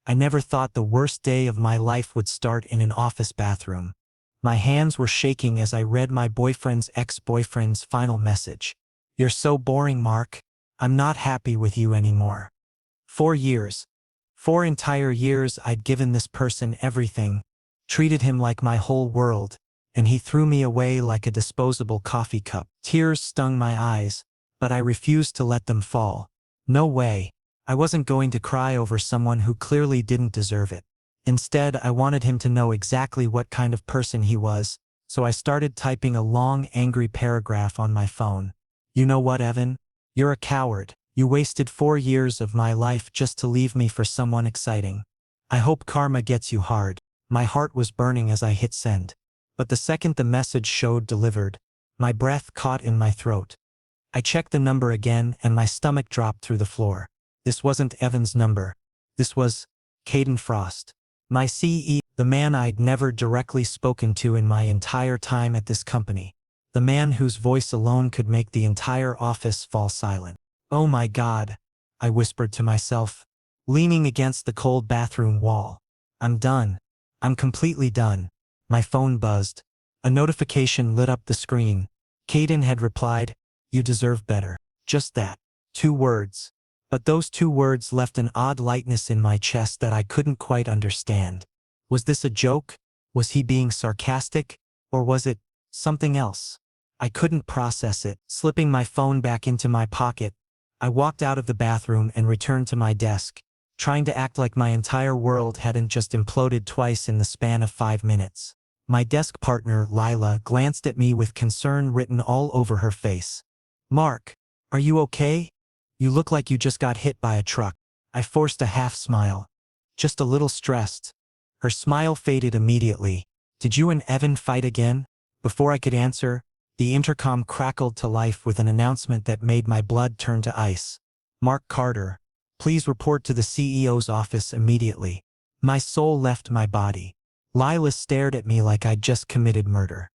I never thought the worst day of my life would start in an office bathroom. My hands were shaking as I read my boyfriend's ex-boyfriend's final message. "You're so boring, Mark. I'm not happy with you anymore." 4 years. 4 entire years I'd given this person everything, treated him like my whole world, and he threw me away like a disposable coffee cup. Tears stung my eyes, but I refused to let them fall. No way. I wasn't going to cry over someone who clearly didn't deserve it. Instead, I wanted him to know exactly what kind of person he was, so I started typing a long, angry paragraph on my phone. "You know what, Evan? You're a coward. You wasted 4 years of my life just to leave me for someone exciting. I hope karma gets you hard." My heart was burning as I hit send. But the second the message showed delivered, my breath caught in my throat. I checked the number again and my stomach dropped through the floor. This wasn't Evan's number. This was Caden Frost. My CEO, the man I'd never directly spoken to in my entire time at this company. The man whose voice alone could make the entire office fall silent. "Oh my God," I whispered to myself, leaning against the cold bathroom wall. "I'm done. I'm completely done." My phone buzzed. A notification lit up the screen. Caden had replied, "You deserve better." Just that. 2 words. But those 2 words left an odd lightness in my chest that I couldn't quite understand. Was this a joke? Was he being sarcastic? Or was it something else? I couldn't process it. Slipping my phone back into my pocket, I walked out of the bathroom and returned to my desk, trying to act like my entire world hadn't just imploded twice in the span of 5 minutes. My desk partner, Lila, glanced at me with concern written all over her face. "Mark, are you okay? You look like you just got hit by a truck." I forced a half smile. "Just a little stressed." Her smile faded immediately. "Did you and Evan fight again?" Before I could answer, the intercom crackled to life with an announcement that made my blood turn to ice. "Mark Carter, please report to the CEO's office immediately." My soul left my body. Lila stared at me like I'd just committed murder.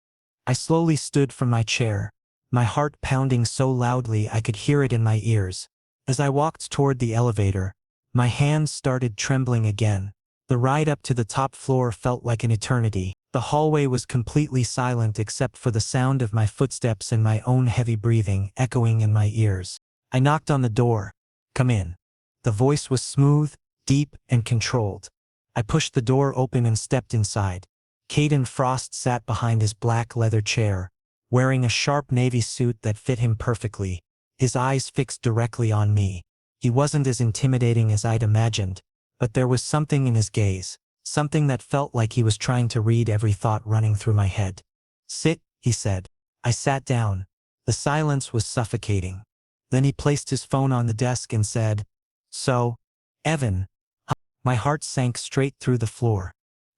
I slowly stood from my chair, my heart pounding so loudly I could hear it in my ears. As I walked toward the elevator, my hands started trembling again. The ride up to the top floor felt like an eternity. The hallway was completely silent except for the sound of my footsteps and my own heavy breathing echoing in my ears. I knocked on the door. "Come in." The voice was smooth, deep, and controlled. I pushed the door open and stepped inside. Caden Frost sat behind his black leather chair, wearing a sharp navy suit that fit him perfectly, his eyes fixed directly on me. He wasn't as intimidating as I'd imagined, but there was something in his gaze, something that felt like he was trying to read every thought running through my head. "Sit," he said. I sat down. The silence was suffocating. Then he placed his phone on the desk and said, "So, Evan." My heart sank straight through the floor.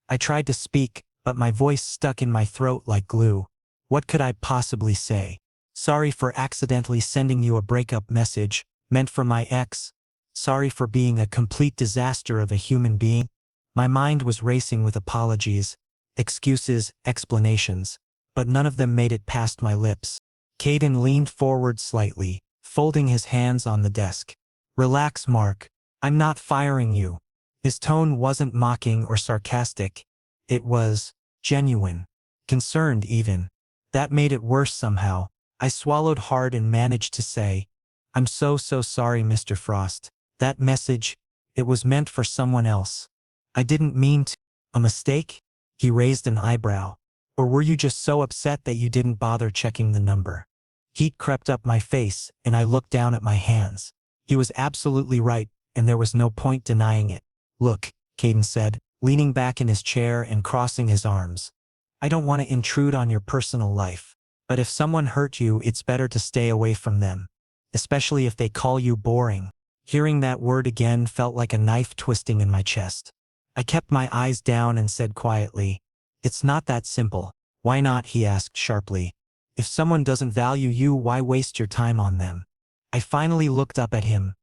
I tried to speak, but my voice stuck in my throat like glue. What could I possibly say? "Sorry for accidentally sending you a breakup message, meant for my ex. Sorry for being a complete disaster of a human being." My mind was racing with apologies, excuses, explanations, but none of them made it past my lips. Caden leaned forward slightly, folding his hands on the desk. "Relax, Mark. I'm not firing you." His tone wasn't mocking or sarcastic. It was genuine, concerned even. That made it worse somehow. I swallowed hard and managed to say, "I'm so sorry, Mr. Frost. That message, it was meant for someone else. I didn't mean to." "A mistake?" He raised an eyebrow. "Or were you just so upset that you didn't bother checking the number?" Heat crept up my face, and I looked down at my hands. He was absolutely right, and there was no point denying it. "Look," Caden said, leaning back in his chair and crossing his arms. "I don't want to intrude on your personal life, but if someone hurt you, it's better to stay away from them, especially if they call you boring." Hearing that word again felt like a knife twisting in my chest. I kept my eyes down and said quietly, "It's not that simple." "Why not?" he asked sharply. "If someone doesn't value you, why waste your time on them?" I finally looked up at him.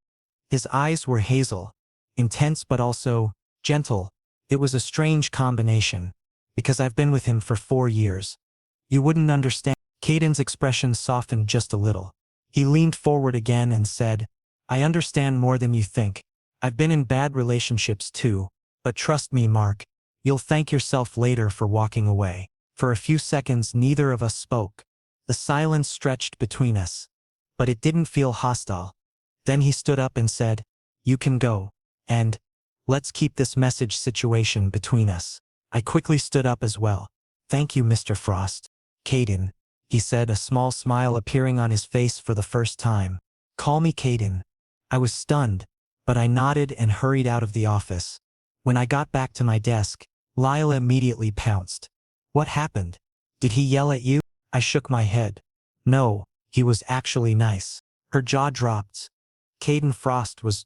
His eyes were hazel, intense but also gentle. It was a strange combination, because I've been with him for 4 years. "You wouldn't understand." Caden's expression softened just a little. He leaned forward again and said, "I understand more than you think. I've been in bad relationships too, But trust me, Mark. You'll thank yourself later for walking away. For a few seconds neither of us spoke. The silence stretched between us. But it didn't feel hostile. Then he stood up and said, "You can go. And let's keep this message situation between us." I quickly stood up as well. "Thank you, Mr. Frost." "Caden," he said, a small smile appearing on his face for the first time. "Call me Caden." I was stunned, but I nodded and hurried out of the office. When I got back to my desk, Lila immediately pounced. "What happened? Did he yell at you?" I shook my head. "No, he was actually nice." Her jaw dropped. Caden Frost was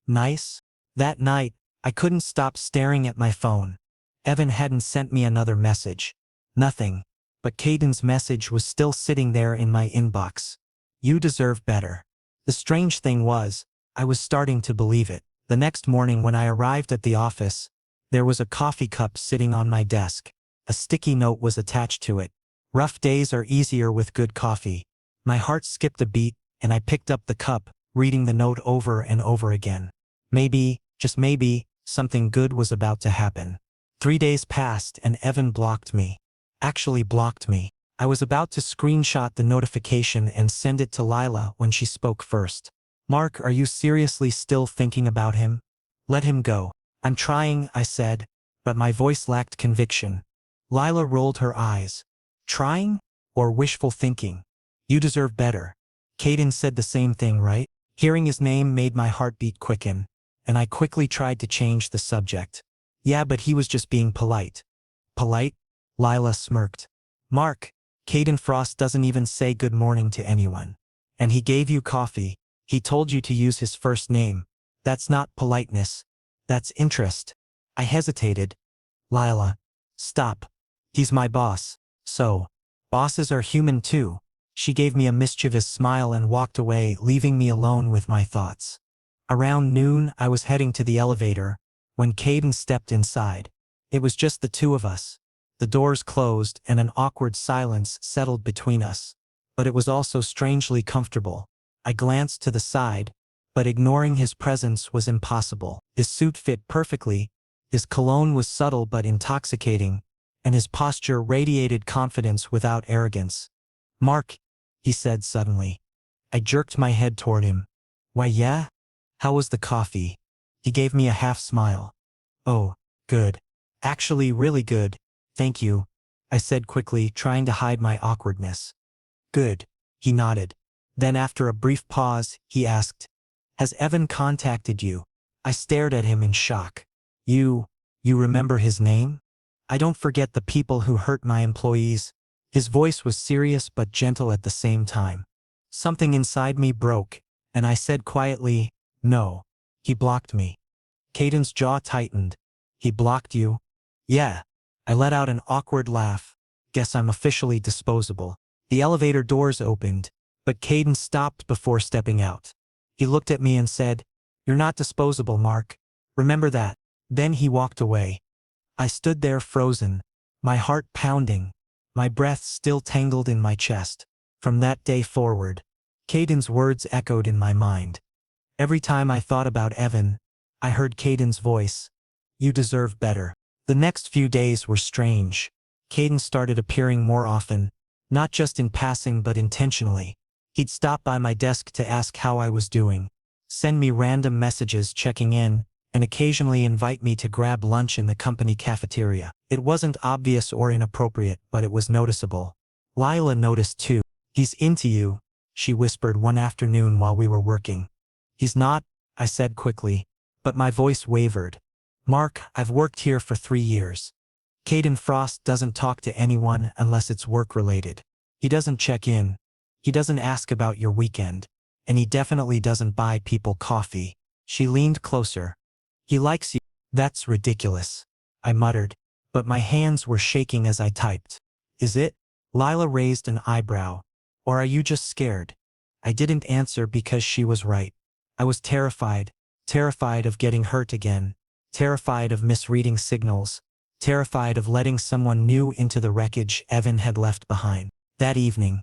nice? That night, I couldn't stop staring at my phone. Evan hadn't sent me another message. Nothing. But Caden's message was still sitting there in my inbox. "You deserve better." The strange thing was, I was starting to believe it. The next morning when I arrived at the office, there was a coffee cup sitting on my desk. A sticky note was attached to it. "Rough days are easier with good coffee." My heart skipped a beat, and I picked up the cup, reading the note over and over again. Maybe, just maybe, something good was about to happen. 3 days passed and Evan blocked me. Actually blocked me. I was about to screenshot the notification and send it to Lila when she spoke first. "Mark, are you seriously still thinking about him? Let him go." "I'm trying," I said, but my voice lacked conviction. Lila rolled her eyes. "Trying? Or wishful thinking? You deserve better." Caden said the same thing, right? Hearing his name made my heartbeat quicken, and I quickly tried to change the subject. "Yeah, but he was just being polite." "Polite?" Lila smirked. "Mark, Caden Frost doesn't even say good morning to anyone. And he gave you coffee. He told you to use his first name. That's not politeness. That's interest." I hesitated. "Lila, stop. He's my boss. So, bosses are human too." She gave me a mischievous smile and walked away, leaving me alone with my thoughts. Around noon, I was heading to the elevator when Caden stepped inside. It was just the two of us. The doors closed and an awkward silence settled between us. But it was also strangely comfortable. I glanced to the side, but ignoring his presence was impossible. His suit fit perfectly, his cologne was subtle but intoxicating, and his posture radiated confidence without arrogance. "Mark," he said suddenly. I jerked my head toward him. "Why, yeah? How was the coffee?" He gave me a half smile. "Oh, good. Actually really good, thank you," I said quickly, trying to hide my awkwardness. "Good," he nodded. Then after a brief pause, he asked, "Has Evan contacted you?" I stared at him in shock. You remember his name?" "I don't forget the people who hurt my employees." His voice was serious but gentle at the same time. Something inside me broke, and I said quietly, "No." "He blocked me." Caden's jaw tightened. "He blocked you?" "Yeah." I let out an awkward laugh. "Guess I'm officially disposable." The elevator doors opened, but Caden stopped before stepping out. He looked at me and said, "You're not disposable, Mark. Remember that." Then he walked away. I stood there frozen, my heart pounding, my breath still tangled in my chest. From that day forward, Caden's words echoed in my mind. Every time I thought about Evan, I heard Caden's voice. "You deserve better." The next few days were strange. Caden started appearing more often, not just in passing but intentionally. He'd stop by my desk to ask how I was doing, send me random messages checking in, and occasionally invite me to grab lunch in the company cafeteria. It wasn't obvious or inappropriate, but it was noticeable. Lila noticed too. "He's into you," she whispered one afternoon while we were working. "He's not," I said quickly, but my voice wavered. "Mark, I've worked here for 3 years. Caden Frost doesn't talk to anyone unless it's work-related. He doesn't check in. He doesn't ask about your weekend. And he definitely doesn't buy people coffee." She leaned closer. "He likes you." "That's ridiculous," I muttered, but my hands were shaking as I typed. "Is it?" Lila raised an eyebrow. "Or are you just scared?" I didn't answer because she was right. I was terrified of getting hurt again, terrified of misreading signals, terrified of letting someone new into the wreckage Evan had left behind. That evening,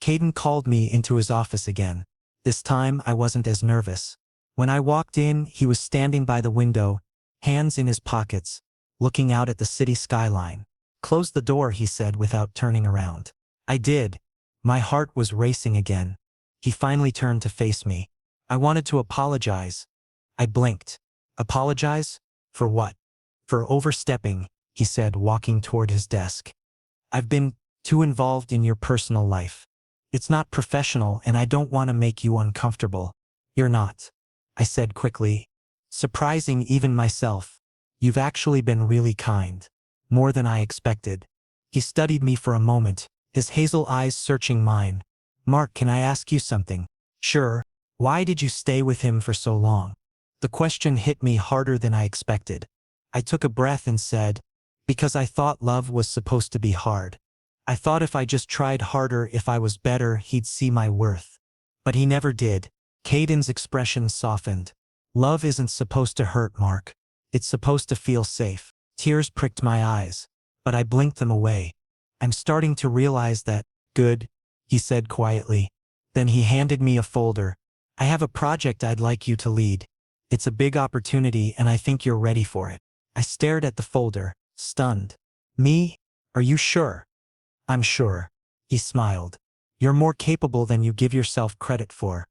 Caden called me into his office again. This time I wasn't as nervous. When I walked in, he was standing by the window, hands in his pockets, looking out at the city skyline. Close the door, he said without turning around. I did. My heart was racing again. He finally turned to face me. I wanted to apologize. I blinked. Apologize? For what? For overstepping, he said, walking toward his desk. I've been too involved in your personal life. It's not professional and I don't want to make you uncomfortable. You're not, I said quickly, surprising even myself. You've actually been really kind. More than I expected. He studied me for a moment, his hazel eyes searching mine. Mark, can I ask you something? Sure. Why did you stay with him for so long? The question hit me harder than I expected. I took a breath and said, because I thought love was supposed to be hard. I thought if I just tried harder, if I was better, he'd see my worth. But he never did. Caden's expression softened. Love isn't supposed to hurt, Mark. It's supposed to feel safe. Tears pricked my eyes, but I blinked them away. I'm starting to realize that. Good, he said quietly. Then he handed me a folder. I have a project I'd like you to lead. It's a big opportunity and I think you're ready for it. I stared at the folder, stunned. Me? Are you sure? I'm sure. He smiled. You're more capable than you give yourself credit for.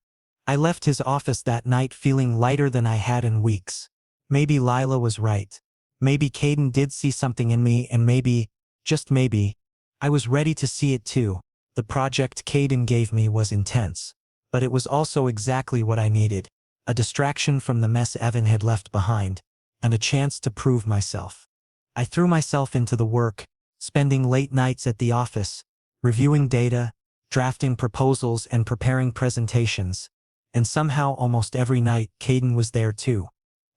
I left his office that night feeling lighter than I had in weeks. Maybe Lila was right. Maybe Caden did see something in me and maybe, just maybe, I was ready to see it too. The project Caden gave me was intense. But it was also exactly what I needed. A distraction from the mess Evan had left behind, and a chance to prove myself. I threw myself into the work, spending late nights at the office, reviewing data, drafting proposals and preparing presentations. And somehow almost every night, Caden was there too.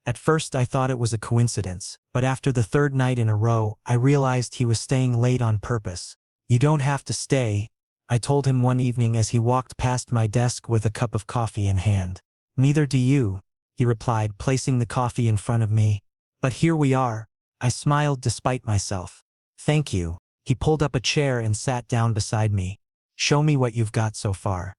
At first I thought it was a coincidence, but after the third night in a row, I realized he was staying late on purpose. You don't have to stay, I told him one evening as he walked past my desk with a cup of coffee in hand. Neither do you, he replied, placing the coffee in front of me. But here we are. I smiled despite myself. Thank you. He pulled up a chair and sat down beside me. Show me what you've got so far.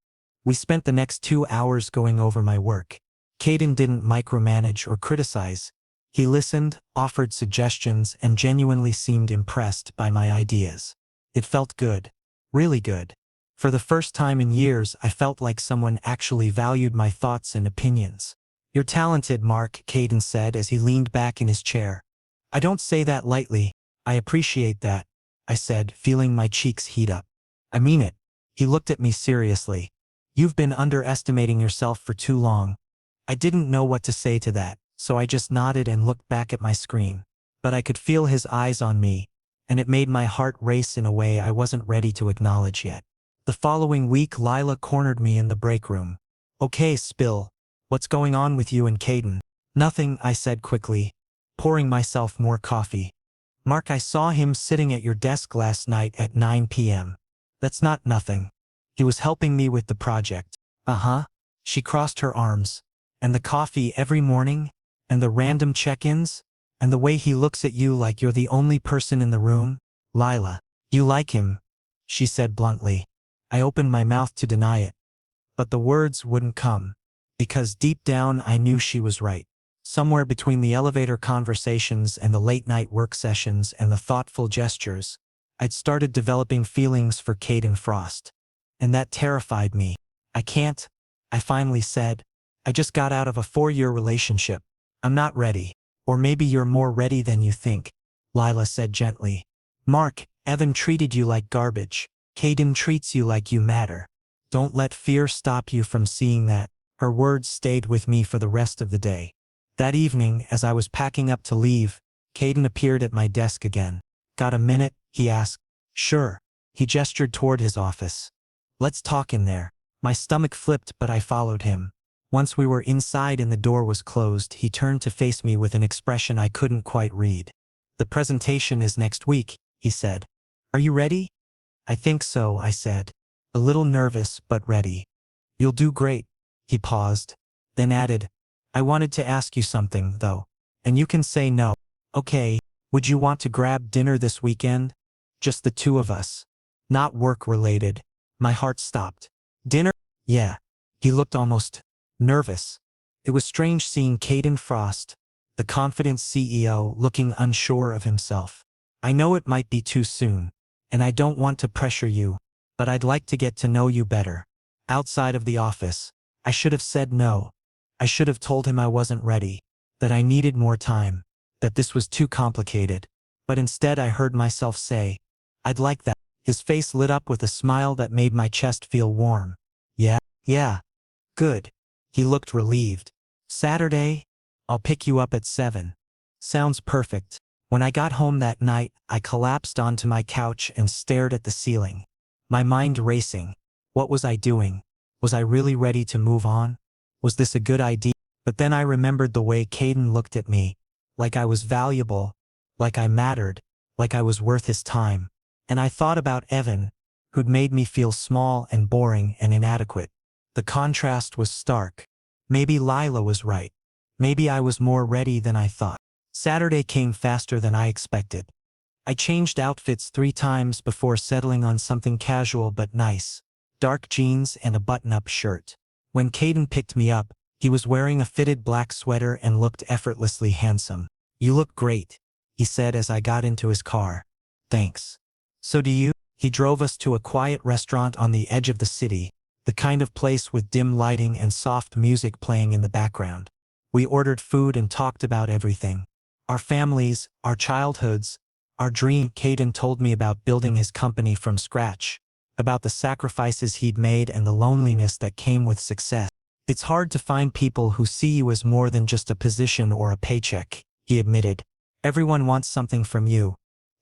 We spent the next 2 hours going over my work. Caden didn't micromanage or criticize. He listened, offered suggestions, and genuinely seemed impressed by my ideas. It felt good. Really good. For the first time in years, I felt like someone actually valued my thoughts and opinions. You're talented, Mark, Caden said as he leaned back in his chair. I don't say that lightly. I appreciate that, I said, feeling my cheeks heat up. I mean it. He looked at me seriously. You've been underestimating yourself for too long. I didn't know what to say to that, so I just nodded and looked back at my screen. But I could feel his eyes on me, and it made my heart race in a way I wasn't ready to acknowledge yet. The following week, Lila cornered me in the break room. Okay, Spill. What's going on with you and Caden? Nothing, I said quickly, pouring myself more coffee. Mark, I saw him sitting at your desk last night at 9 p.m. That's not nothing. He was helping me with the project. Uh-huh. She crossed her arms. And the coffee every morning? And the random check-ins? And the way he looks at you like you're the only person in the room? Lila, you like him, she said bluntly. I opened my mouth to deny it. But the words wouldn't come. Because deep down I knew she was right. Somewhere between the elevator conversations and the late-night work sessions and the thoughtful gestures, I'd started developing feelings for Caden Frost. And that terrified me. I can't, I finally said. I just got out of a 4-year relationship. I'm not ready. Or maybe you're more ready than you think, Lila said gently. Mark, Evan treated you like garbage. Caden treats you like you matter. Don't let fear stop you from seeing that. Her words stayed with me for the rest of the day. That evening, as I was packing up to leave, Caden appeared at my desk again. Got a minute? He asked. Sure. He gestured toward his office. Let's talk in there. My stomach flipped, but I followed him. Once we were inside and the door was closed, he turned to face me with an expression I couldn't quite read. The presentation is next week, he said. Are you ready? I think so, I said. A little nervous, but ready. You'll do great. He paused, then added, I wanted to ask you something, though. And you can say no. Okay, would you want to grab dinner this weekend? Just the two of us. Not work-related. My heart stopped. Dinner? Yeah. He looked almost nervous. It was strange seeing Caden Frost, the confident CEO looking unsure of himself. I know it might be too soon, and I don't want to pressure you, but I'd like to get to know you better. Outside of the office, I should have said no. I should have told him I wasn't ready, that I needed more time, that this was too complicated. But instead I heard myself say, I'd like that. His face lit up with a smile that made my chest feel warm. Yeah, good. He looked relieved. Saturday? I'll pick you up at 7. Sounds perfect. When I got home that night, I collapsed onto my couch and stared at the ceiling. My mind racing. What was I doing? Was I really ready to move on? Was this a good idea? But then I remembered the way Caden looked at me. Like I was valuable. Like I mattered. Like I was worth his time. And I thought about Evan, who'd made me feel small and boring and inadequate. The contrast was stark. Maybe Lila was right. Maybe I was more ready than I thought. Saturday came faster than I expected. I changed outfits 3 times before settling on something casual but nice. Dark jeans and a button-up shirt. When Caden picked me up, he was wearing a fitted black sweater and looked effortlessly handsome. You look great, he said as I got into his car. Thanks. So do you? He drove us to a quiet restaurant on the edge of the city, the kind of place with dim lighting and soft music playing in the background. We ordered food and talked about everything. Our families, our childhoods, our dream. Caden told me about building his company from scratch, about the sacrifices he'd made and the loneliness that came with success. It's hard to find people who see you as more than just a position or a paycheck, he admitted. Everyone wants something from you.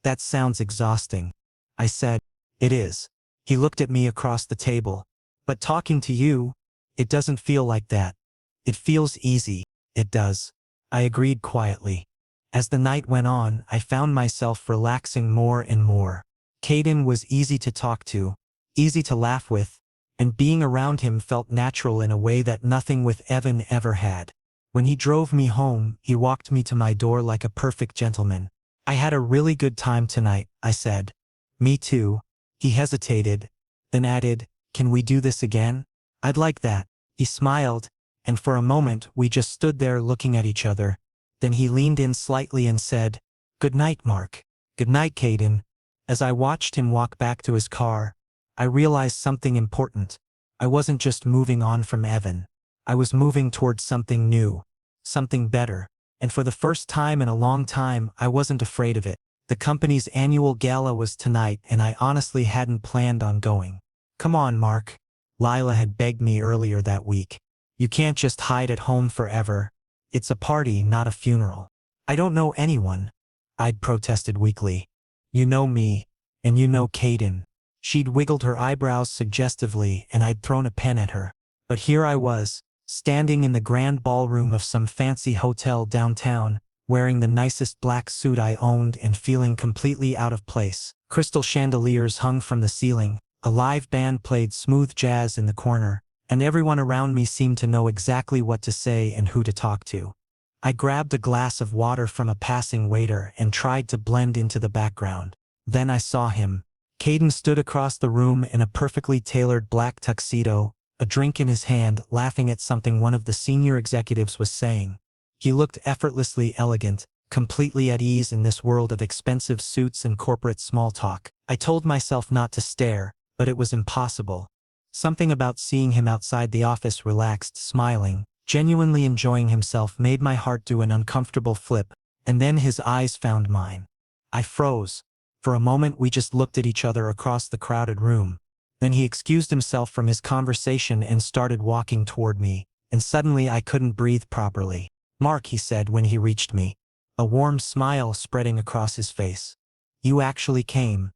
That sounds exhausting. I said, it is. He looked at me across the table. But talking to you, it doesn't feel like that. It feels easy. It does. I agreed quietly. As the night went on, I found myself relaxing more and more. Caden was easy to talk to, easy to laugh with, and being around him felt natural in a way that nothing with Evan ever had. When he drove me home, he walked me to my door like a perfect gentleman. I had a really good time tonight, I said. Me too. He hesitated, then added, can we do this again? I'd like that. He smiled, and for a moment we just stood there looking at each other. Then he leaned in slightly and said, good night, Mark. Good night, Caden. As I watched him walk back to his car, I realized something important. I wasn't just moving on from Evan. I was moving towards something new, something better. And for the first time in a long time, I wasn't afraid of it. The company's annual gala was tonight, and I honestly hadn't planned on going. Come on, Mark. Lila had begged me earlier that week. You can't just hide at home forever. It's a party, not a funeral. I don't know anyone, I'd protested weakly. You know me, and you know Caden. She'd wiggled her eyebrows suggestively, and I'd thrown a pen at her. But here I was, standing in the grand ballroom of some fancy hotel downtown, wearing the nicest black suit I owned and feeling completely out of place. Crystal chandeliers hung from the ceiling, a live band played smooth jazz in the corner, and everyone around me seemed to know exactly what to say and who to talk to. I grabbed a glass of water from a passing waiter and tried to blend into the background. Then I saw him. Caden stood across the room in a perfectly tailored black tuxedo, a drink in his hand, laughing at something one of the senior executives was saying. He looked effortlessly elegant, completely at ease in this world of expensive suits and corporate small talk. I told myself not to stare, but it was impossible. Something about seeing him outside the office relaxed, smiling, genuinely enjoying himself made my heart do an uncomfortable flip, and then his eyes found mine. I froze. For a moment we just looked at each other across the crowded room. Then he excused himself from his conversation and started walking toward me, and suddenly I couldn't breathe properly. Mark, he said when he reached me, a warm smile spreading across his face. You actually came.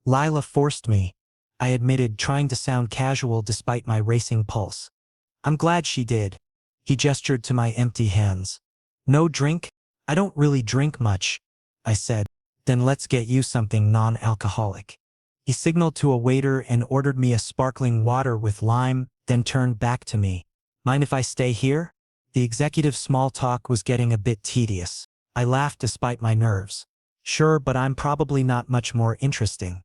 Lila forced me, I admitted, trying to sound casual despite my racing pulse. I'm glad she did. He gestured to my empty hands. No drink? I don't really drink much, I said. Then let's get you something non-alcoholic. He signaled to a waiter and ordered me a sparkling water with lime, then turned back to me. Mind if I stay here? The executive's small talk was getting a bit tedious. I laughed despite my nerves. Sure, but I'm probably not much more interesting.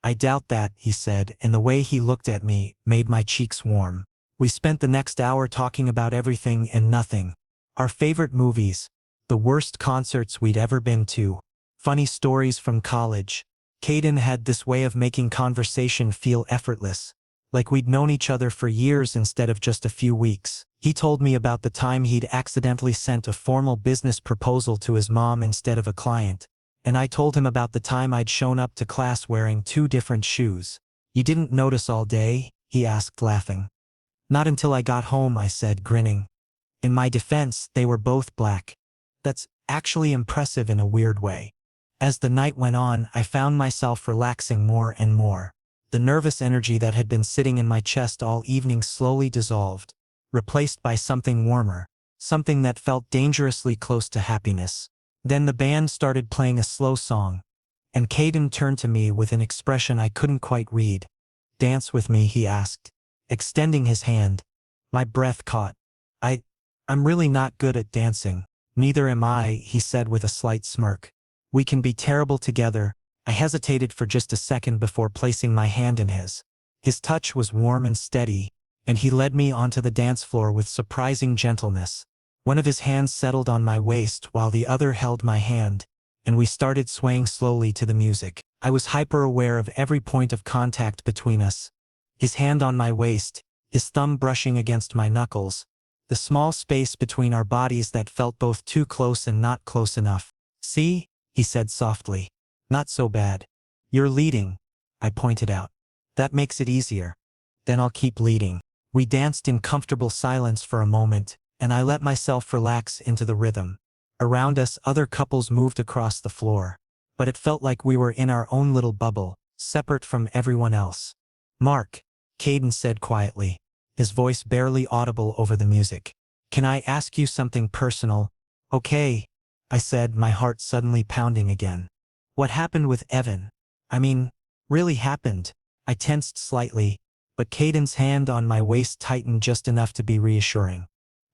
I doubt that, he said, and the way he looked at me made my cheeks warm. We spent the next hour talking about everything and nothing. Our favorite movies, The worst concerts we'd ever been to. Funny stories from college. Caden had this way of making conversation feel effortless, like we'd known each other for years instead of just a few weeks. He told me about the time he'd accidentally sent a formal business proposal to his mom instead of a client, and I told him about the time I'd shown up to class wearing 2 different shoes. "You didn't notice all day?" he asked, laughing. "Not until I got home," I said, grinning. In my defense, they were both black. That's actually impressive in a weird way. As the night went on, I found myself relaxing more and more. The nervous energy that had been sitting in my chest all evening slowly dissolved, replaced by something warmer, something that felt dangerously close to happiness. Then the band started playing a slow song, and Caden turned to me with an expression I couldn't quite read. "Dance with me," he asked, extending his hand. My breath caught. I'm really not good at dancing." "Neither am I," he said with a slight smirk. "We can be terrible together." I hesitated for just a second before placing my hand in his. His touch was warm and steady, and he led me onto the dance floor with surprising gentleness. One of his hands settled on my waist while the other held my hand, and we started swaying slowly to the music. I was hyper-aware of every point of contact between us. His hand on my waist, his thumb brushing against my knuckles, the small space between our bodies that felt both too close and not close enough. "See?" he said softly. "Not so bad. You're leading," I pointed out. "That makes it easier. Then I'll keep leading." We danced in comfortable silence for a moment, and I let myself relax into the rhythm. Around us, other couples moved across the floor, but it felt like we were in our own little bubble, separate from everyone else. "Mark," Caden said quietly, his voice barely audible over the music. "Can I ask you something personal?" "Okay," I said, my heart suddenly pounding again. "What happened with Evan? I mean, really happened?" I tensed slightly, but Caden's hand on my waist tightened just enough to be reassuring.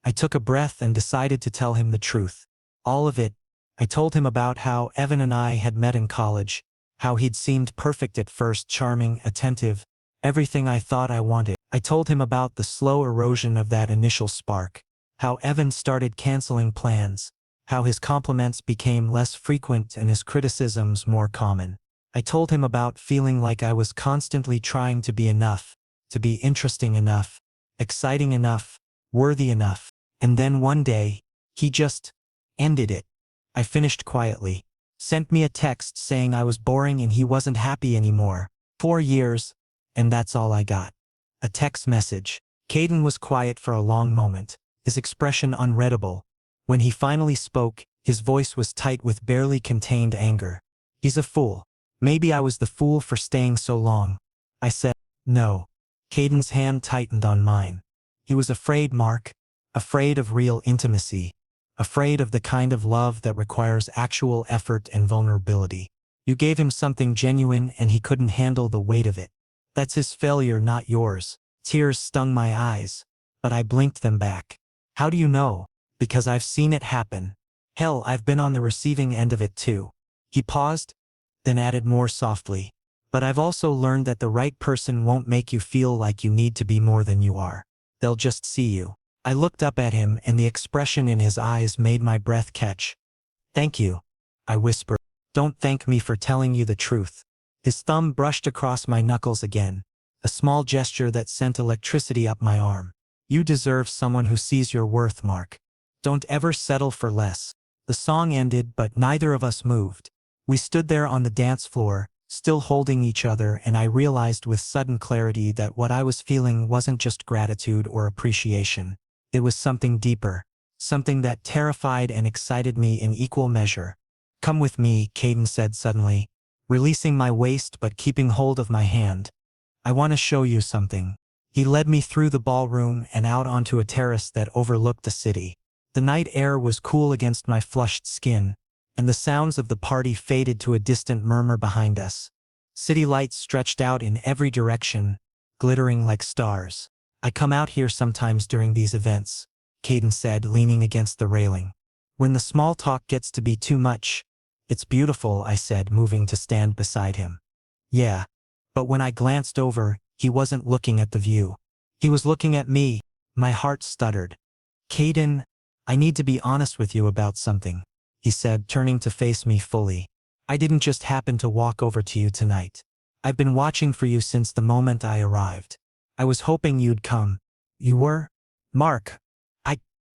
I took a breath and decided to tell him the truth. All of it. I told him about how Evan and I had met in college, how he'd seemed perfect at first, charming, attentive, everything I thought I wanted. I told him about the slow erosion of that initial spark, how Evan started canceling plans, how his compliments became less frequent and his criticisms more common. I told him about feeling like I was constantly trying to be enough, to be interesting enough, exciting enough, worthy enough. And then one day, he just ended it. I finished quietly. Sent me a text saying I was boring and he wasn't happy anymore. 4 years, and that's all I got. A text message. Caden was quiet for a long moment, his expression unreadable. When he finally spoke, his voice was tight with barely contained anger. "He's a fool. Maybe I was the fool for staying so long." I said, "No." Caden's hand tightened on mine. "He was afraid, Mark. Afraid of real intimacy. Afraid of the kind of love that requires actual effort and vulnerability. You gave him something genuine and he couldn't handle the weight of it. That's his failure, not yours." Tears stung my eyes, but I blinked them back. "How do you know?" "Because I've seen it happen. Hell, I've been on the receiving end of it too." He paused, then added more softly, "But I've also learned that the right person won't make you feel like you need to be more than you are. They'll just see you." I looked up at him and the expression in his eyes made my breath catch. "Thank you," I whispered. "Don't thank me for telling you the truth." His thumb brushed across my knuckles again, a small gesture that sent electricity up my arm. "You deserve someone who sees your worth, Mark. Don't ever settle for less." The song ended, but neither of us moved. We stood there on the dance floor, still holding each other, and I realized with sudden clarity that what I was feeling wasn't just gratitude or appreciation. It was something deeper, something that terrified and excited me in equal measure. "Come with me," Caden said suddenly, releasing my waist but keeping hold of my hand. "I want to show you something." He led me through the ballroom and out onto a terrace that overlooked the city. The night air was cool against my flushed skin, and the sounds of the party faded to a distant murmur behind us. City lights stretched out in every direction, glittering like stars. "I come out here sometimes during these events," Caden said, leaning against the railing. "When the small talk gets to be too much." "It's beautiful," I said, moving to stand beside him. "Yeah." But when I glanced over, he wasn't looking at the view. He was looking at me. My heart stuttered. "Caden," I need to be honest with you about something, he said, turning to face me fully. I didn't just happen to walk over to you tonight. I've been watching for you since the moment I arrived. I was hoping you'd come. You were? Mark.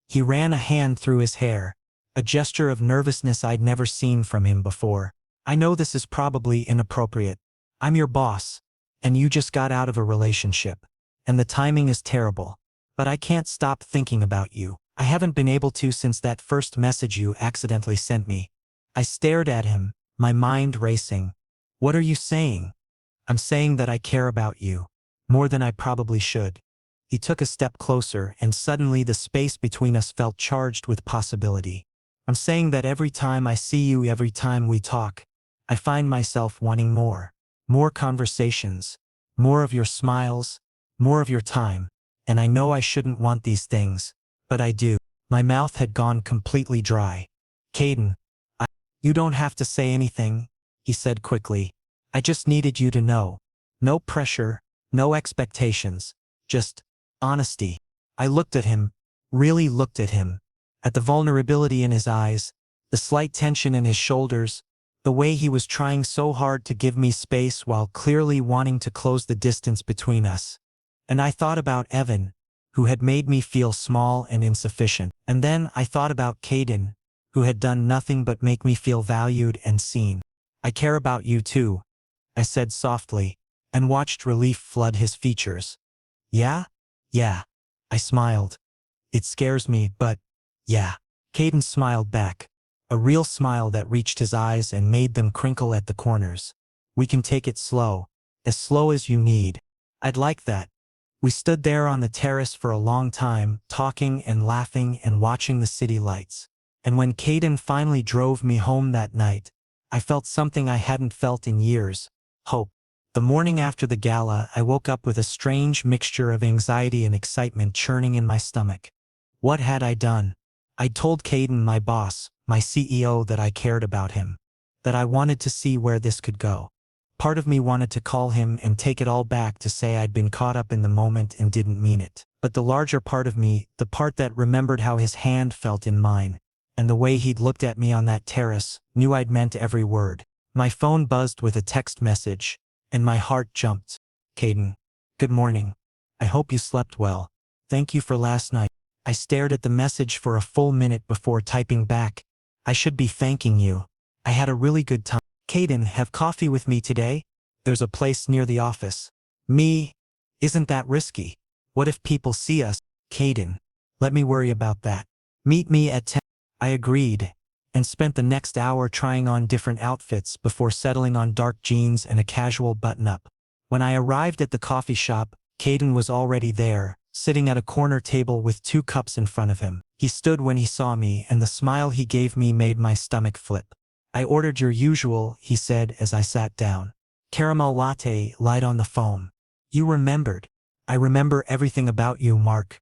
He ran a hand through his hair, a gesture of nervousness I'd never seen from him before. I know this is probably inappropriate. I'm your boss, and you just got out of a relationship. And the timing is terrible. But I can't stop thinking about you. I haven't been able to since that first message you accidentally sent me. I stared at him, my mind racing. What are you saying? I'm saying that I care about you. More than I probably should. He took a step closer, and suddenly the space between us felt charged with possibility. I'm saying that every time I see you, every time we talk, I find myself wanting more. More conversations. More of your smiles. More of your time. And I know I shouldn't want these things, but I do. My mouth had gone completely dry. Caden, you don't have to say anything, he said quickly. I just needed you to know. No pressure, no expectations, just honesty. I looked at him, really looked at him, at the vulnerability in his eyes, the slight tension in his shoulders, the way he was trying so hard to give me space while clearly wanting to close the distance between us. And I thought about Evan, who had made me feel small and insufficient. And then I thought about Caden, who had done nothing but make me feel valued and seen. I care about you too, I said softly, and watched relief flood his features. Yeah? Yeah. I smiled. It scares me, but yeah. Caden smiled back, a real smile that reached his eyes and made them crinkle at the corners. We can take it slow as you need. I'd like that. We stood there on the terrace for a long time, talking and laughing and watching the city lights. And when Caden finally drove me home that night, I felt something I hadn't felt in years: hope. The morning after the gala, I woke up with a strange mixture of anxiety and excitement churning in my stomach. What had I done? I'd told Caden, my boss, my CEO, that I cared about him, that I wanted to see where this could go. Part of me wanted to call him and take it all back, to say I'd been caught up in the moment and didn't mean it. But the larger part of me, the part that remembered how his hand felt in mine, and the way he'd looked at me on that terrace, knew I'd meant every word. My phone buzzed with a text message, and my heart jumped. Caden. Good morning. I hope you slept well. Thank you for last night. I stared at the message for a full minute before typing back. I should be thanking you. I had a really good time. Caden, have coffee with me today? There's a place near the office. Me? Isn't that risky? What if people see us? Caden. Let me worry about that. Meet me at 10. I agreed, and spent the next hour trying on different outfits before settling on dark jeans and a casual button-up. When I arrived at the coffee shop, Caden was already there, sitting at a corner table with 2 cups in front of him. He stood when he saw me, and the smile he gave me made my stomach flip. I ordered your usual, he said as I sat down. Caramel latte, light on the foam. You remembered. I remember everything about you, Mark.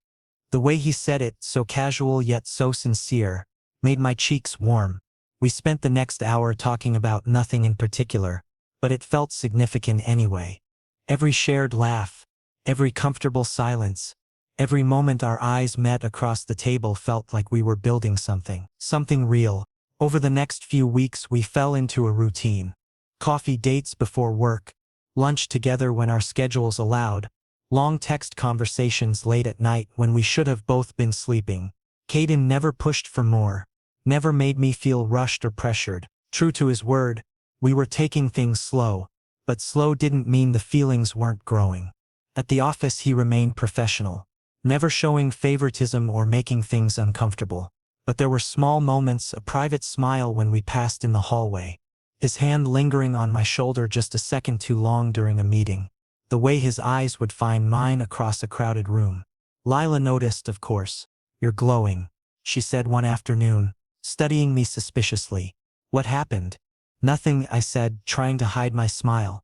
The way he said it, so casual yet so sincere, made my cheeks warm. We spent the next hour talking about nothing in particular, but it felt significant anyway. Every shared laugh, every comfortable silence, every moment our eyes met across the table felt like we were building something real. Over the next few weeks we fell into a routine. Coffee dates before work, lunch together when our schedules allowed, long text conversations late at night when we should have both been sleeping. Caden never pushed for more, never made me feel rushed or pressured. True to his word, we were taking things slow, but slow didn't mean the feelings weren't growing. At the office he remained professional, never showing favoritism or making things uncomfortable. But there were small moments, a private smile when we passed in the hallway, his hand lingering on my shoulder just a second too long during a meeting, the way his eyes would find mine across a crowded room. Lila noticed, of course. You're glowing, she said one afternoon, studying me suspiciously. What happened? Nothing, I said, trying to hide my smile.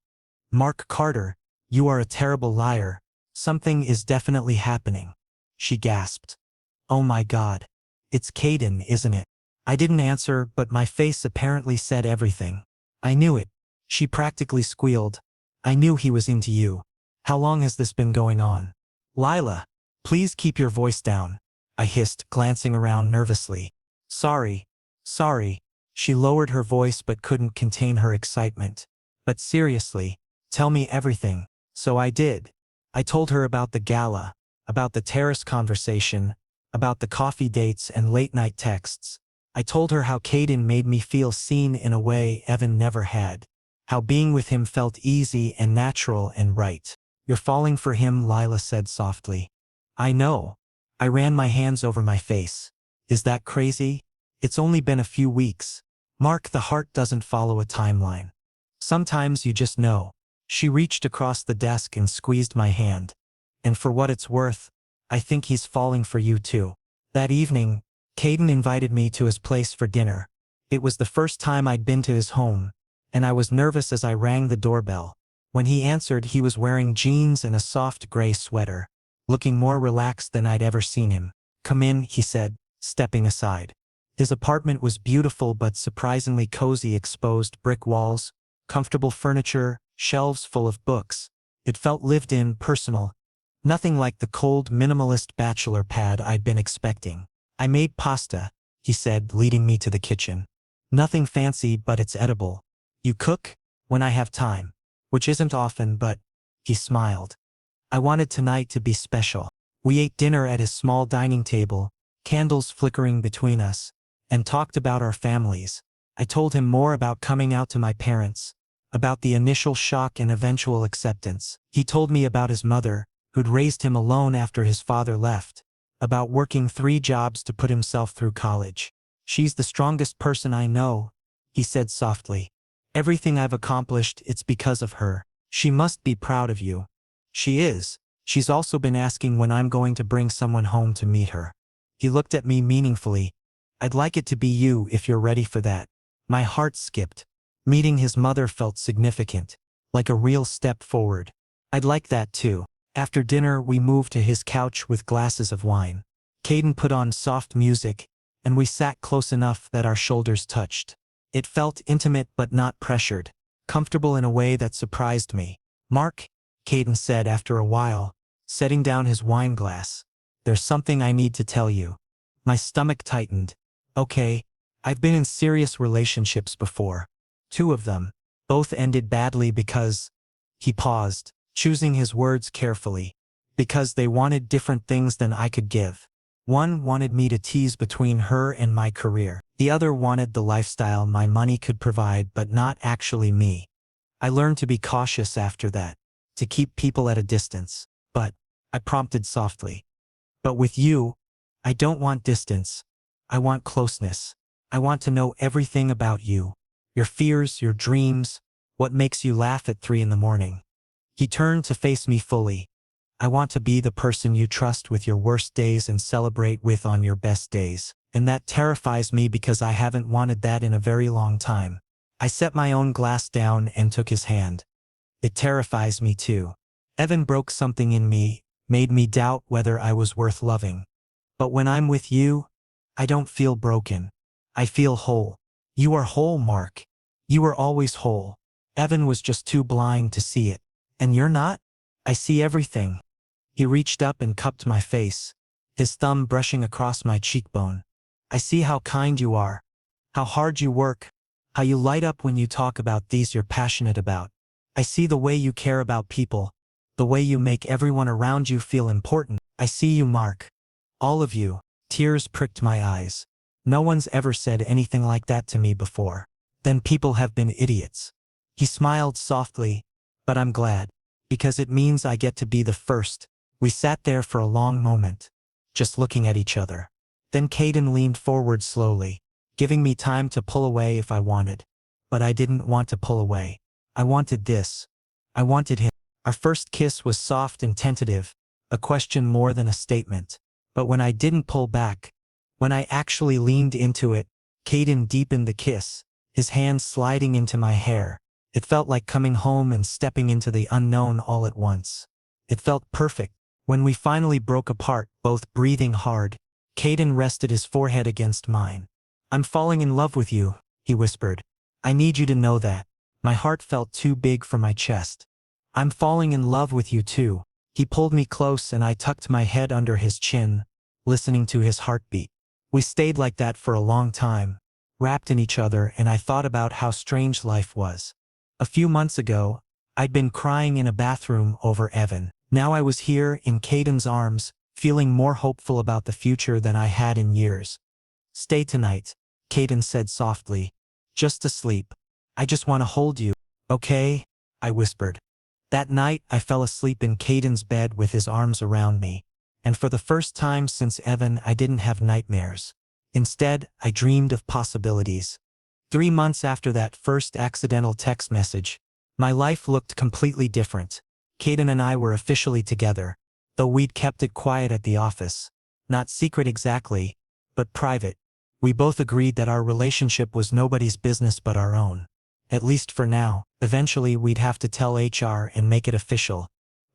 Mark Carter, you are a terrible liar. Something is definitely happening. She gasped. Oh my God. It's Caden, isn't it? I didn't answer, but my face apparently said everything. I knew it. She practically squealed. I knew he was into you. How long has this been going on? Lila, please keep your voice down. I hissed, glancing around nervously. Sorry. Sorry. She lowered her voice but couldn't contain her excitement. But seriously, tell me everything. So I did. I told her about the gala, about the terrace conversation, about the coffee dates and late-night texts. I told her how Caden made me feel seen in a way Evan never had. How being with him felt easy and natural and right. You're falling for him, Lila said softly. I know. I ran my hands over my face. Is that crazy? It's only been a few weeks. Mark, the heart doesn't follow a timeline. Sometimes you just know. She reached across the desk and squeezed my hand. And for what it's worth, I think he's falling for you too. That evening, Caden invited me to his place for dinner. It was the first time I'd been to his home, and I was nervous as I rang the doorbell. When he answered, he was wearing jeans and a soft gray sweater, looking more relaxed than I'd ever seen him. Come in, he said, stepping aside. His apartment was beautiful but surprisingly cozy, exposed brick walls, comfortable furniture, shelves full of books. It felt lived in, personal. Nothing like the cold, minimalist bachelor pad I'd been expecting. I made pasta, he said, leading me to the kitchen. Nothing fancy, but it's edible. You cook? When I have time. Which isn't often, but, he smiled. I wanted tonight to be special. We ate dinner at his small dining table, candles flickering between us, and talked about our families. I told him more about coming out to my parents, about the initial shock and eventual acceptance. He told me about his mother, who'd raised him alone after his father left, about working 3 jobs to put himself through college. She's the strongest person I know, he said softly. Everything I've accomplished, it's because of her. She must be proud of you. She is. She's also been asking when I'm going to bring someone home to meet her. He looked at me meaningfully. I'd like it to be you if you're ready for that. My heart skipped. Meeting his mother felt significant, like a real step forward. I'd like that too. After dinner, we moved to his couch with glasses of wine. Caden put on soft music, and we sat close enough that our shoulders touched. It felt intimate but not pressured, comfortable in a way that surprised me. Mark, Caden said after a while, setting down his wine glass. There's something I need to tell you. My stomach tightened. Okay, I've been in serious relationships before. 2 of them. Both ended badly because... He paused, choosing his words carefully. Because they wanted different things than I could give. One wanted me to tease between her and my career. The other wanted the lifestyle my money could provide but not actually me. I learned to be cautious after that, to keep people at a distance. But, I prompted softly. But with you, I don't want distance. I want closeness. I want to know everything about you. Your fears, your dreams, what makes you laugh at 3 in the morning. He turned to face me fully. I want to be the person you trust with your worst days and celebrate with on your best days. And that terrifies me because I haven't wanted that in a very long time. I set my own glass down and took his hand. It terrifies me too. Evan broke something in me, made me doubt whether I was worth loving. But when I'm with you, I don't feel broken. I feel whole. You are whole, Mark. You are always whole. Evan was just too blind to see it. And you're not? I see everything. He reached up and cupped my face, his thumb brushing across my cheekbone. I see how kind you are, how hard you work, how you light up when you talk about these you're passionate about. I see the way you care about people, the way you make everyone around you feel important. I see you, Mark. All of you. Tears pricked my eyes. No one's ever said anything like that to me before. Then people have been idiots. He smiled softly, but I'm glad, because it means I get to be the first. We sat there for a long moment, just looking at each other. Then Caden leaned forward slowly, giving me time to pull away if I wanted. But I didn't want to pull away. I wanted this. I wanted him. Our first kiss was soft and tentative, a question more than a statement. But when I didn't pull back, when I actually leaned into it, Caden deepened the kiss, his hand sliding into my hair. It felt like coming home and stepping into the unknown all at once. It felt perfect. When we finally broke apart, both breathing hard, Caden rested his forehead against mine. I'm falling in love with you, he whispered. I need you to know that. My heart felt too big for my chest. I'm falling in love with you too. He pulled me close and I tucked my head under his chin, listening to his heartbeat. We stayed like that for a long time, wrapped in each other, and I thought about how strange life was. A few months ago, I'd been crying in a bathroom over Evan. Now I was here in Caden's arms, feeling more hopeful about the future than I had in years. "Stay tonight," Caden said softly. "Just to sleep. I just want to hold you." "Okay," I whispered. That night I fell asleep in Caden's bed with his arms around me. And for the first time since Evan, I didn't have nightmares. Instead, I dreamed of possibilities. 3 months after that first accidental text message, my life looked completely different. Caden and I were officially together, though we'd kept it quiet at the office. Not secret exactly, but private. We both agreed that our relationship was nobody's business but our own. At least for now. Eventually we'd have to tell HR and make it official.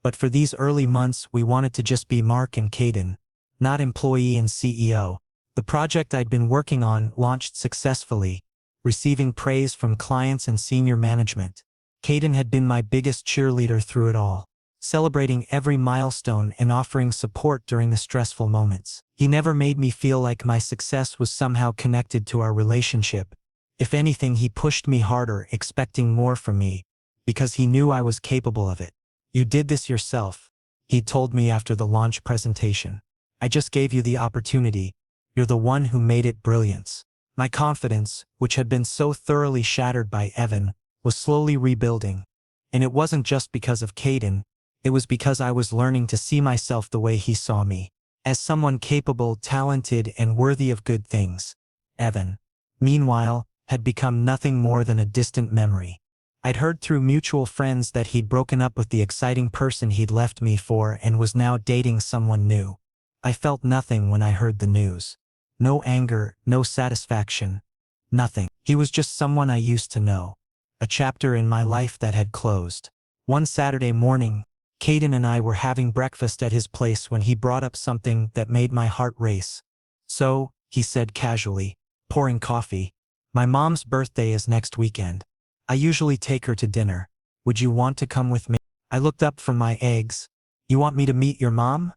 But for these early months we wanted to just be Mark and Caden, not employee and CEO. The project I'd been working on launched successfully, receiving praise from clients and senior management. Caden had been my biggest cheerleader through it all, celebrating every milestone and offering support during the stressful moments. He never made me feel like my success was somehow connected to our relationship. If anything, he pushed me harder, expecting more from me, because he knew I was capable of it. "You did this yourself," he told me after the launch presentation. "I just gave you the opportunity. You're the one who made it brilliant." My confidence, which had been so thoroughly shattered by Evan, was slowly rebuilding. And it wasn't just because of Caden, it was because I was learning to see myself the way he saw me, as someone capable, talented, and worthy of good things. Evan, meanwhile, had become nothing more than a distant memory. I'd heard through mutual friends that he'd broken up with the exciting person he'd left me for and was now dating someone new. I felt nothing when I heard the news. No anger, no satisfaction. Nothing. He was just someone I used to know. A chapter in my life that had closed. One Saturday morning, Caden and I were having breakfast at his place when he brought up something that made my heart race. "So," he said casually, pouring coffee, "my mom's birthday is next weekend. I usually take her to dinner. Would you want to come with me?" I looked up from my eggs. "You want me to meet your mom?"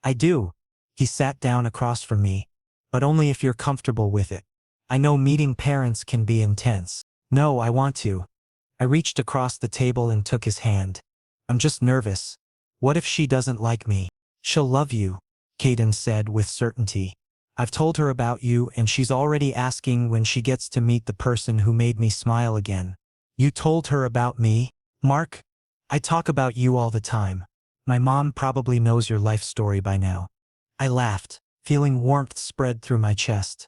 "I do." He sat down across from me. "But only if you're comfortable with it. I know meeting parents can be intense." "No, I want to." I reached across the table and took his hand. "I'm just nervous. What if she doesn't like me?" "She'll love you," Caden said with certainty. "I've told her about you and she's already asking when she gets to meet the person who made me smile again." "You told her about me, Mark?" "I talk about you all the time. My mom probably knows your life story by now." I laughed, feeling warmth spread through my chest.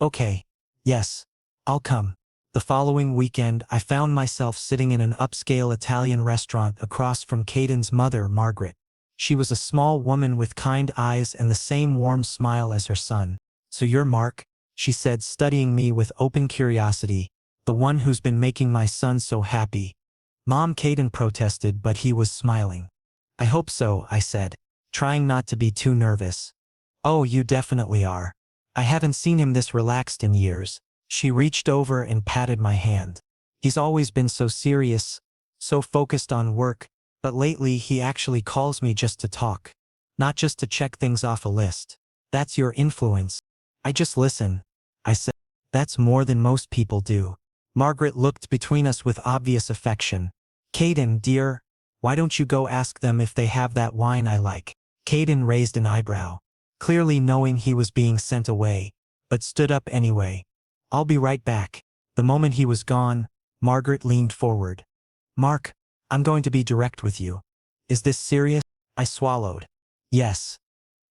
"Okay. Yes. I'll come." The following weekend I found myself sitting in an upscale Italian restaurant across from Caden's mother, Margaret. She was a small woman with kind eyes and the same warm smile as her son. "So you're Mark," she said, studying me with open curiosity, "the one who's been making my son so happy." "Mom," Caden protested, but he was smiling. "I hope so," I said, trying not to be too nervous. "Oh, you definitely are. I haven't seen him this relaxed in years." She reached over and patted my hand. "He's always been so serious, so focused on work, but lately he actually calls me just to talk. Not just to check things off a list." "That's your influence." "I just listen," I said. "That's more than most people do." Margaret looked between us with obvious affection. "Caden, dear, why don't you go ask them if they have that wine I like?" Caden raised an eyebrow, clearly knowing he was being sent away, but stood up anyway. "I'll be right back." The moment he was gone, Margaret leaned forward. "Mark, I'm going to be direct with you. Is this serious?" I swallowed. "Yes.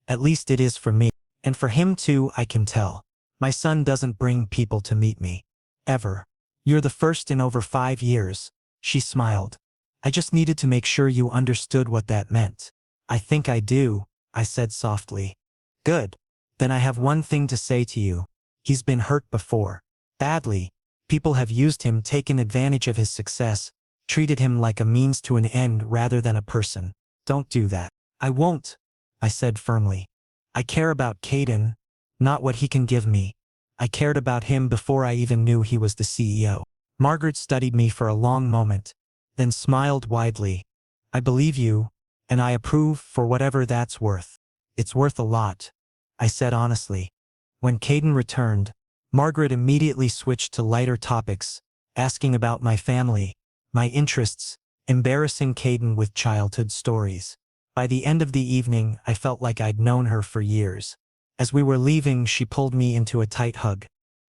At least it is for me. And for him too, I can tell. My son doesn't bring people to meet me. Ever. You're the first in over 5 years." She smiled. "I just needed to make sure you understood what that meant." "I think I do," I said softly. "Good. Then I have one thing to say to you. He's been hurt before. Badly. People have used him, taken advantage of his success, treated him like a means to an end rather than a person. Don't do that." "I won't," I said firmly. "I care about Caden, not what he can give me. I cared about him before I even knew he was the CEO." Margaret studied me for a long moment, then smiled widely. "I believe you, and I approve for whatever that's worth. It's worth a lot." I said honestly. When Caden returned, Margaret immediately switched to lighter topics, asking about my family, my interests, embarrassing Caden with childhood stories. By the end of the evening, I felt like I'd known her for years. As we were leaving, she pulled me into a tight hug.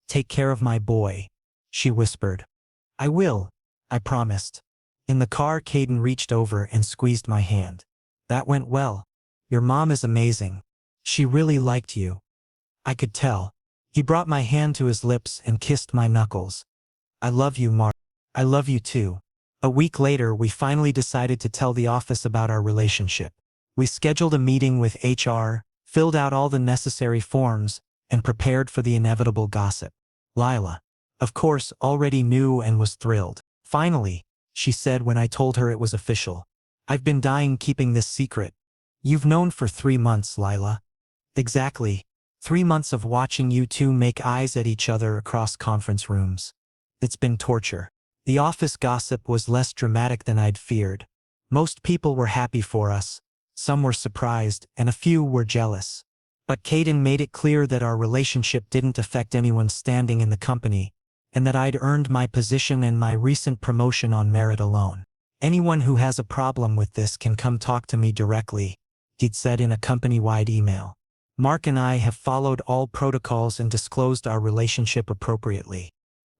"Take care of my boy," she whispered. "I will," I promised. In the car, Caden reached over and squeezed my hand. "That went well. Your mom is amazing. She really liked you." I could tell. He brought my hand to his lips and kissed my knuckles. "I love you, Mark. I love you too." A week later, we finally decided to tell the office about our relationship. We scheduled a meeting with HR, filled out all the necessary forms, and prepared for the inevitable gossip. Lila, of course, already knew and was thrilled. "Finally," she said when I told her it was official. "I've been dying keeping this secret." "You've known for 3 months, Lila." "Exactly. 3 months of watching you two make eyes at each other across conference rooms. It's been torture." The office gossip was less dramatic than I'd feared. Most people were happy for us, some were surprised, and a few were jealous. But Caden made it clear that our relationship didn't affect anyone's standing in the company, and that I'd earned my position and my recent promotion on merit alone. "Anyone who has a problem with this can come talk to me directly," he'd said in a company-wide email. Mark and I have followed all protocols and disclosed our relationship appropriately.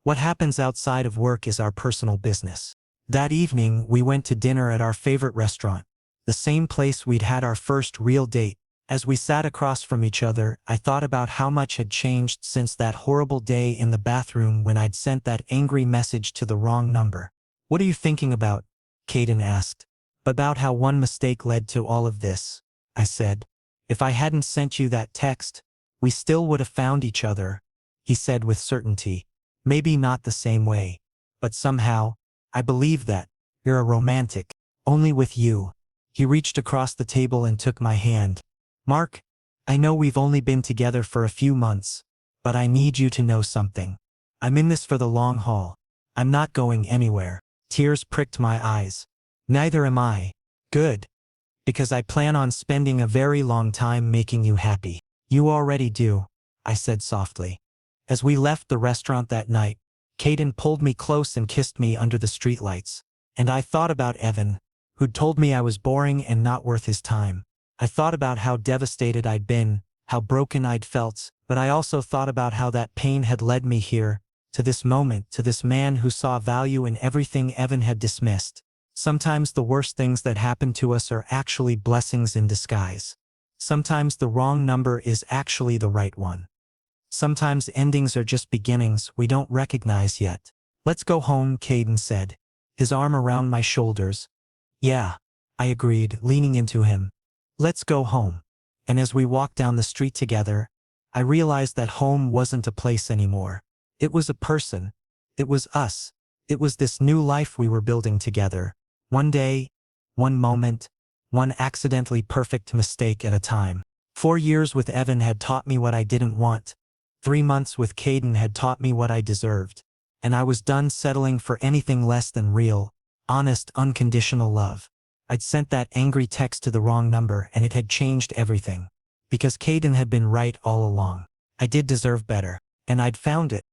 What happens outside of work is our personal business. That evening, we went to dinner at our favorite restaurant, the same place we'd had our first real date. As we sat across from each other, I thought about how much had changed since that horrible day in the bathroom when I'd sent that angry message to the wrong number. "What are you thinking about?" Caden asked. "About how one mistake led to all of this," I said. "If I hadn't sent you that text, we still would have found each other," he said with certainty. "Maybe not the same way, but somehow, I believe that. You're a romantic. Only with you." He reached across the table and took my hand. "Mark, I know we've only been together for a few months, but I need you to know something. I'm in this for the long haul. I'm not going anywhere." Tears pricked my eyes. "Neither am I." "Good. Because I plan on spending a very long time making you happy." "You already do," I said softly. As we left the restaurant that night, Caden pulled me close and kissed me under the streetlights. And I thought about Evan, who'd told me I was boring and not worth his time. I thought about how devastated I'd been, how broken I'd felt, but I also thought about how that pain had led me here, to this moment, to this man who saw value in everything Evan had dismissed. Sometimes the worst things that happen to us are actually blessings in disguise. Sometimes the wrong number is actually the right one. Sometimes endings are just beginnings we don't recognize yet. "Let's go home," Caden said, his arm around my shoulders. "Yeah," I agreed, leaning into him. "Let's go home." And as we walked down the street together, I realized that home wasn't a place anymore. It was a person. It was us. It was this new life we were building together. One day, one moment, one accidentally perfect mistake at a time. 4 years with Evan had taught me what I didn't want. 3 months with Caden had taught me what I deserved. And I was done settling for anything less than real, honest, unconditional love. I'd sent that angry text to the wrong number and it had changed everything. Because Caden had been right all along. I did deserve better. And I'd found it.